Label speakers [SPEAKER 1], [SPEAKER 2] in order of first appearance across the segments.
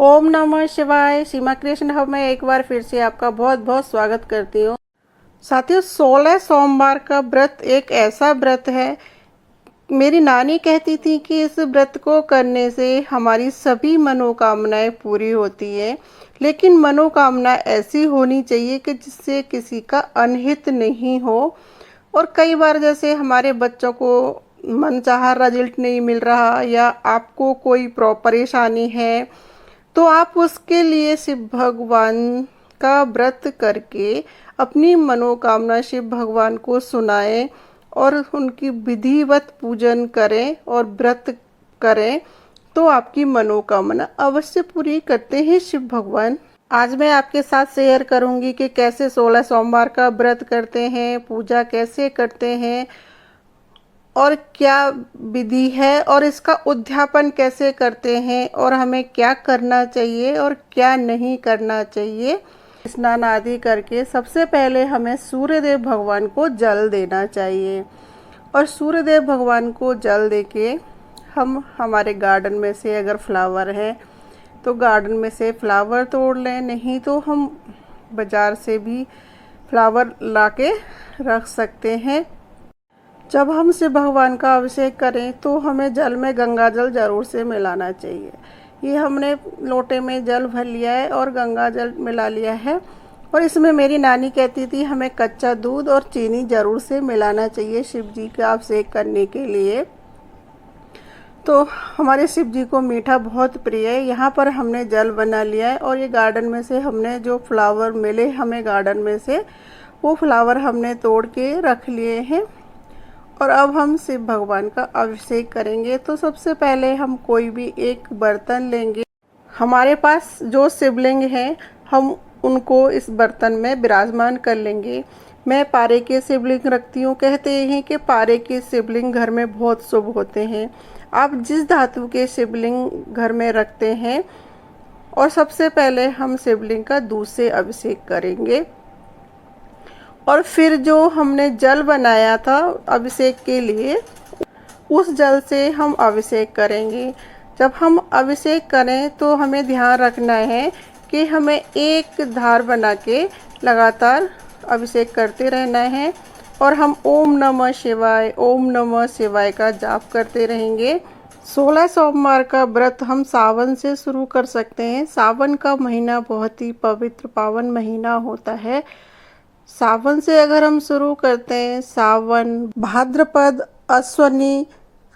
[SPEAKER 1] ओम नमः शिवाय। सीमा creation hub में एक बार फिर से आपका बहुत बहुत स्वागत करती हूँ। साथियों, 16 सोमवार का व्रत एक ऐसा व्रत है, मेरी नानी कहती थी कि इस व्रत को करने से हमारी सभी मनोकामनाएं पूरी होती है। लेकिन मनोकामना ऐसी होनी चाहिए कि जिससे किसी का अनहित नहीं हो। और कई बार जैसे हमारे बच्चों को मनचाहा रिजल्ट नहीं मिल रहा या आपको कोई परेशानी है, तो आप उसके लिए शिव भगवान का व्रत करके अपनी मनोकामना शिव भगवान को सुनाएं और उनकी विधिवत पूजन करें और व्रत करें, तो आपकी मनोकामना अवश्य पूरी करते हैं शिव भगवान। आज मैं आपके साथ शेयर करूंगी कि कैसे 16 सोमवार का व्रत करते हैं, पूजा कैसे करते हैं और क्या विधि है और इसका उद्यापन कैसे करते हैं और हमें क्या करना चाहिए और क्या नहीं करना चाहिए। स्नान आदि करके सबसे पहले हमें सूर्यदेव भगवान को जल देना चाहिए और सूर्यदेव भगवान को जल देके हम हमारे गार्डन में से अगर फ्लावर है तो गार्डन में से फ्लावर तोड़ लें, नहीं तो हम बाज़ार से भी फ्लावर लाके रख सकते हैं। जब हम शिव भगवान का अभिषेक करें तो हमें जल में गंगा जल ज़रूर से मिलाना चाहिए। ये हमने लोटे में जल भर लिया है और गंगा जल मिला लिया है और इसमें मेरी नानी कहती थी हमें कच्चा दूध और चीनी ज़रूर से मिलाना चाहिए शिव जी का अभिषेक करने के लिए। तो हमारे शिव जी को मीठा बहुत प्रिय है। यहाँ पर हमने जल बना लिया है और ये गार्डन में से हमने जो फ्लावर मिले हमें गार्डन में से, वो फ्लावर हमने तोड़ के रख लिए हैं और अब हम शिव भगवान का अभिषेक करेंगे। तो सबसे पहले हम कोई भी एक बर्तन लेंगे। हमारे पास जो शिवलिंग है हम उनको इस बर्तन में विराजमान कर लेंगे। मैं पारे के शिवलिंग रखती हूँ। कहते हैं कि पारे के शिवलिंग घर में बहुत शुभ होते हैं। आप जिस धातु के शिवलिंग घर में रखते हैं, और सबसे पहले हम शिवलिंग का दूध से अभिषेक करेंगे और फिर जो हमने जल बनाया था अभिषेक के लिए, उस जल से हम अभिषेक करेंगे। जब हम अभिषेक करें तो हमें ध्यान रखना है कि हमें एक धार बना के लगातार अभिषेक करते रहना है और हम ओम नमः शिवाय का जाप करते रहेंगे। 16 सोमवार का व्रत हम सावन से शुरू कर सकते हैं। सावन का महीना बहुत ही पवित्र पावन महीना होता है। सावन से अगर हम शुरू करते हैं, सावन, भाद्रपद, अश्वनी,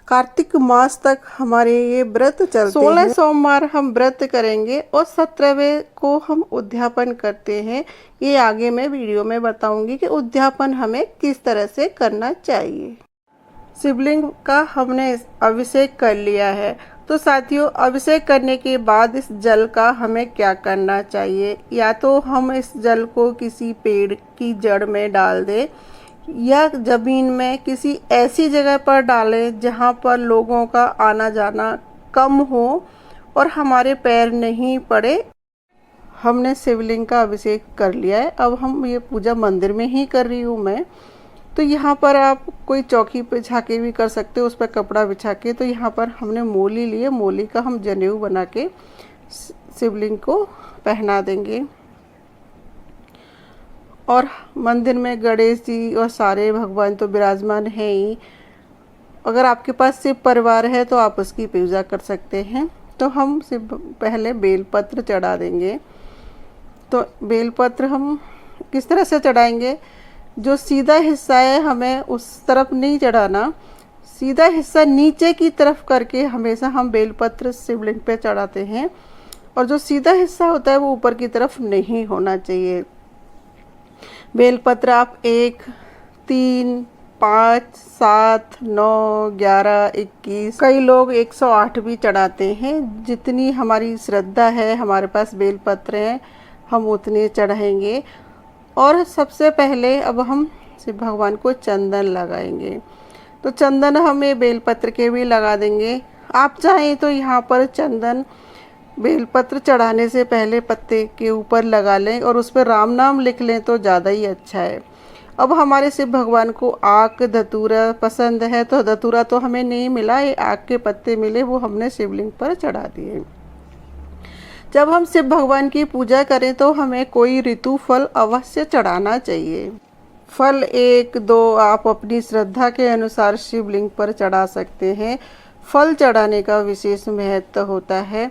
[SPEAKER 1] कार्तिक मास तक हमारे ये व्रत चलते हैं। 16 सोमवार हम व्रत करेंगे और 17वें को हम उद्यापन करते हैं। ये आगे मैं वीडियो में बताऊंगी कि उद्यापन हमें किस तरह से करना चाहिए। शिवलिंग का हमने अभिषेक कर लिया है, तो साथियों अभिषेक करने के बाद इस जल का हमें क्या करना चाहिए। या तो हम इस जल को किसी पेड़ की जड़ में डाल दें या ज़मीन में किसी ऐसी जगह पर डालें जहाँ पर लोगों का आना जाना कम हो और हमारे पैर नहीं पड़े। हमने शिवलिंग का अभिषेक कर लिया है। अब हम ये पूजा मंदिर में ही कर रही हूँ मैं। तो यहाँ पर आप कोई चौकी पे बिछा के भी कर सकते हो, उस पर कपड़ा बिछा के। तो यहाँ पर हमने मोली लिए, मोली का हम जनेऊ बना के शिवलिंग को पहना देंगे और मंदिर में गणेश जी और सारे भगवान तो विराजमान हैं ही। अगर आपके पास शिव परिवार है तो आप उसकी पूजा कर सकते हैं। तो हम पहले बेलपत्र चढ़ा देंगे। तो बेलपत्र हम किस तरह से चढ़ाएंगे, जो सीधा हिस्सा है हमें उस तरफ नहीं चढ़ाना, सीधा हिस्सा नीचे की तरफ करके हमेशा हम बेलपत्र शिवलिंग पे चढ़ाते हैं और जो सीधा हिस्सा होता है वो ऊपर की तरफ नहीं होना चाहिए। बेलपत्र आप 1, 3, 5, 7, 9, 11, 21, कई लोग 108 भी चढ़ाते हैं। जितनी हमारी श्रद्धा है, हमारे पास बेलपत्र हैं, हम उतने चढ़ाएंगे। और सबसे पहले अब हम शिव भगवान को चंदन लगाएंगे। तो चंदन हम ये बेलपत्र के भी लगा देंगे। आप चाहें तो यहाँ पर चंदन बेलपत्र चढ़ाने से पहले पत्ते के ऊपर लगा लें और उस पर राम नाम लिख लें तो ज़्यादा ही अच्छा है। अब हमारे शिव भगवान को आक धतूरा पसंद है, तो धतूरा तो हमें नहीं मिला, ये आक के पत्ते मिले, वो हमने शिवलिंग पर चढ़ा दिए। जब हम शिव भगवान की पूजा करें तो हमें कोई ऋतु फल अवश्य चढ़ाना चाहिए। फल 1-2 आप अपनी श्रद्धा के अनुसार शिवलिंग पर चढ़ा सकते हैं। फल चढ़ाने का विशेष महत्व होता है।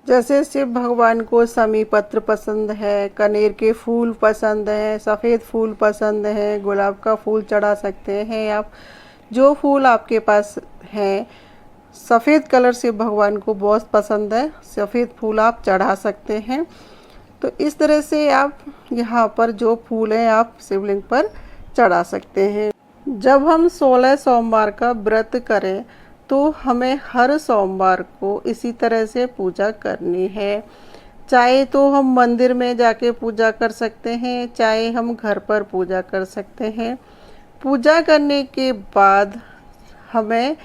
[SPEAKER 1] जैसे शिव भगवान को शमी पत्र पसंद है, कनेर के फूल पसंद है, सफ़ेद फूल पसंद है, गुलाब का फूल चढ़ा सकते हैं आप। जो फूल आपके पास हैं, सफ़ेद कलर शिव भगवान को बहुत पसंद है, सफ़ेद फूल आप चढ़ा सकते हैं। तो इस तरह से आप यहाँ पर जो फूल हैं आप शिवलिंग पर चढ़ा सकते हैं। जब हम 16 सोमवार का व्रत करें तो हमें हर सोमवार को इसी तरह से पूजा करनी है। चाहे तो हम मंदिर में जाके पूजा कर सकते हैं, चाहे हम घर पर पूजा कर सकते हैं। पूजा करने के बाद हमें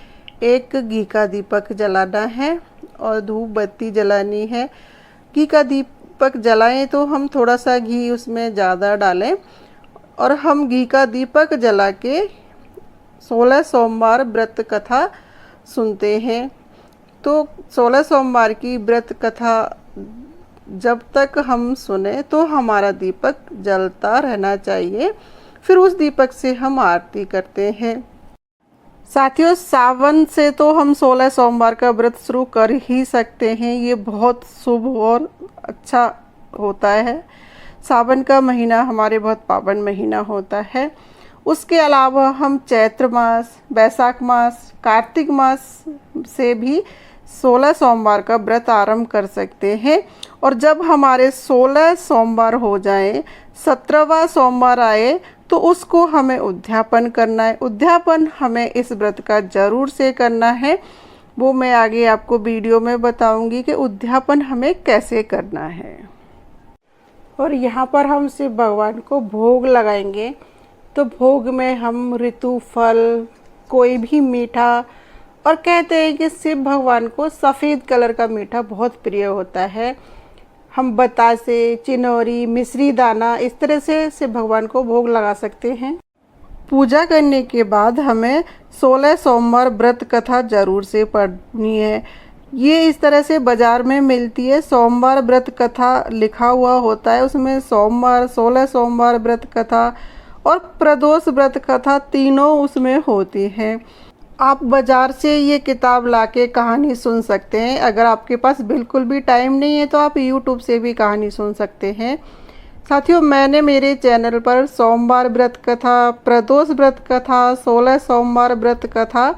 [SPEAKER 1] एक घी का दीपक जलाना है और धूप बत्ती जलानी है। घी का दीपक जलाएं तो हम थोड़ा सा घी उसमें ज़्यादा डालें और हम घी का दीपक जला के 16 सोमवार व्रत कथा सुनते हैं। तो 16 सोमवार की व्रत कथा जब तक हम सुने तो हमारा दीपक जलता रहना चाहिए। फिर उस दीपक से हम आरती करते हैं। साथियों, सावन से तो हम 16 सोमवार का व्रत शुरू कर ही सकते हैं। ये बहुत शुभ और अच्छा होता है। सावन का महीना हमारे बहुत पावन महीना होता है। उसके अलावा हम चैत्र मास, वैशाख मास, कार्तिक मास से भी 16 सोमवार का व्रत आरंभ कर सकते हैं। और जब हमारे 16 सोमवार हो जाएं, 17वां सोमवार आए तो उसको हमें उद्यापन करना है। उद्यापन हमें इस व्रत का ज़रूर से करना है। वो मैं आगे आपको वीडियो में बताऊंगी कि उद्यापन हमें कैसे करना है। और यहाँ पर हम शिव भगवान को भोग लगाएंगे। तो भोग में हम ऋतु फल, कोई भी मीठा, और कहते हैं कि शिव भगवान को सफ़ेद कलर का मीठा बहुत प्रिय होता है। हम बतासे, चिनौरी, मिश्री दाना इस तरह से शिव भगवान को भोग लगा सकते हैं। पूजा करने के बाद हमें 16 सोमवार व्रत कथा ज़रूर से पढ़नी है। ये इस तरह से बाज़ार में मिलती है। सोमवार व्रत कथा लिखा हुआ होता है, उसमें सोमवार, 16 सोमवार व्रत कथा और प्रदोष व्रत कथा तीनों उसमें होती हैं। आप बाज़ार से ये किताब लाके कहानी सुन सकते हैं। अगर आपके पास बिल्कुल भी टाइम नहीं है तो आप यूट्यूब से भी कहानी सुन सकते हैं। साथियों, मैंने मेरे चैनल पर सोमवार व्रत कथा, प्रदोष व्रत कथा, 16 सोमवार व्रत कथा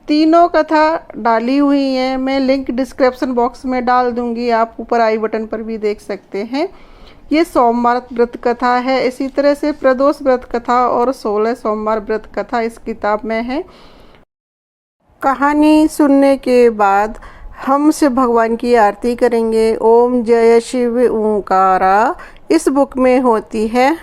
[SPEAKER 1] तीनों कथा डाली हुई हैं। मैं लिंक डिस्क्रिप्शन बॉक्स में डाल दूंगी, आप ऊपर आई बटन पर भी देख सकते हैं। ये सोमवार व्रत कथा है। इसी तरह से प्रदोष व्रत कथा और 16 सोमवार व्रत कथा इस किताब में है। कहानी सुनने के बाद हम शिव भगवान की आरती करेंगे। ओम जय शिव ओंकारा इस बुक में होती है।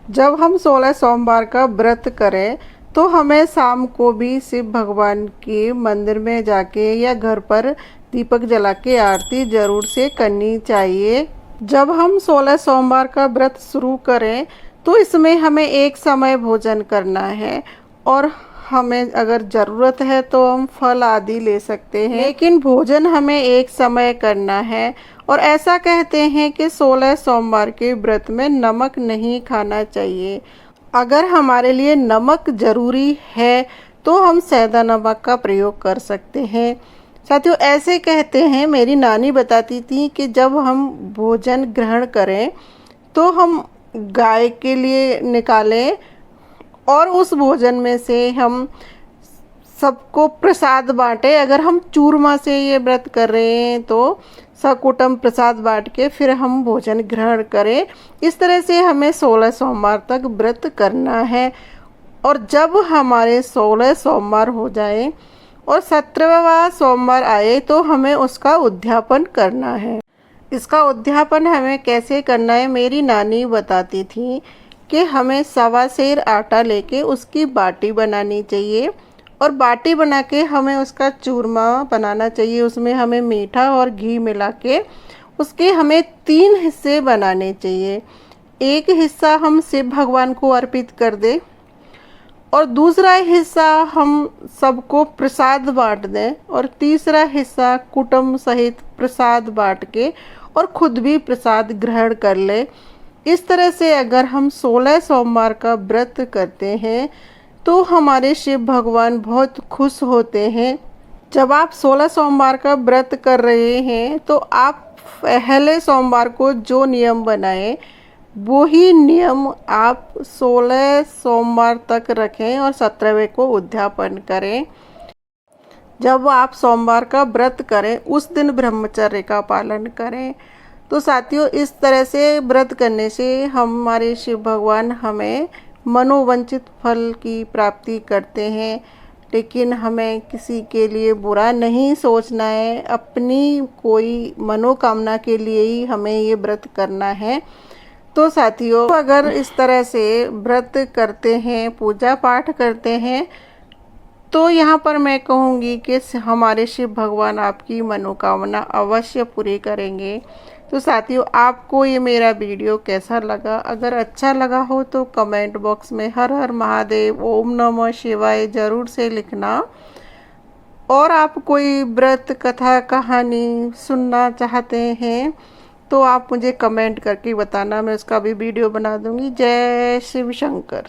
[SPEAKER 1] जब हम 16 सोमवार का व्रत करें तो हमें शाम को भी शिव भगवान के मंदिर में जाके या घर पर दीपक जला के आरती ज़रूर से करनी चाहिए। जब हम 16 सोमवार का व्रत शुरू करें तो इसमें हमें एक समय भोजन करना है और हमें अगर ज़रूरत है तो हम फल आदि ले सकते हैं, लेकिन भोजन हमें एक समय करना है। और ऐसा कहते हैं कि 16 सोमवार के व्रत में नमक नहीं खाना चाहिए। अगर हमारे लिए नमक ज़रूरी है तो हम सेंधा नमक का प्रयोग कर सकते हैं। साथियों, ऐसे कहते हैं, मेरी नानी बताती थी कि जब हम भोजन ग्रहण करें तो हम गाय के लिए निकालें और उस भोजन में से हम सबको प्रसाद बांटें। अगर हम चूरमा से ये व्रत कर रहे हैं तो सकुटुम्ब प्रसाद बांट के फिर हम भोजन ग्रहण करें। इस तरह से हमें 16 सोमवार तक व्रत करना है। और जब हमारे 16 सोमवार हो जाए और 17वां सोमवार आए तो हमें उसका उद्यापन करना है। इसका उद्यापन हमें कैसे करना है, मेरी नानी बताती थी कि हमें 1.25 सेर आटा लेके उसकी बाटी बनानी चाहिए और बाटी बना के हमें उसका चूरमा बनाना चाहिए। उसमें हमें मीठा और घी मिला के उसके हमें 3 हिस्से बनाने चाहिए। एक हिस्सा हम शिव भगवान को अर्पित कर दें और दूसरा हिस्सा हम सबको प्रसाद बांट दें और तीसरा हिस्सा कुटुंब सहित प्रसाद बांट के और खुद भी प्रसाद ग्रहण कर ले। इस तरह से अगर हम 16 सोमवार का व्रत करते हैं तो हमारे शिव भगवान बहुत खुश होते हैं। जब आप 16 सोमवार का व्रत कर रहे हैं तो आप पहले सोमवार को जो नियम बनाए वो ही नियम आप 16 सोमवार तक रखें और 17वें को उद्यापन करें। जब आप सोमवार का व्रत करें उस दिन ब्रह्मचर्य का पालन करें। तो साथियों, इस तरह से व्रत करने से हमारे शिव भगवान हमें मनोवांछित फल की प्राप्ति करते हैं। लेकिन हमें किसी के लिए बुरा नहीं सोचना है, अपनी कोई मनोकामना के लिए ही हमें ये व्रत करना है। तो साथियों, अगर इस तरह से व्रत करते हैं, पूजा पाठ करते हैं, तो यहाँ पर मैं कहूँगी कि हमारे शिव भगवान आपकी मनोकामना अवश्य पूरी करेंगे। तो साथियों, आपको ये मेरा वीडियो कैसा लगा? अगर अच्छा लगा हो तो कमेंट बॉक्स में हर हर महादेव, ओम नमः शिवाय ज़रूर से लिखना। और आप कोई व्रत कथा कहानी सुनना चाहते हैं तो आप मुझे कमेंट करके बताना, मैं उसका भी वीडियो बना दूंगी। जय शिव शंकर।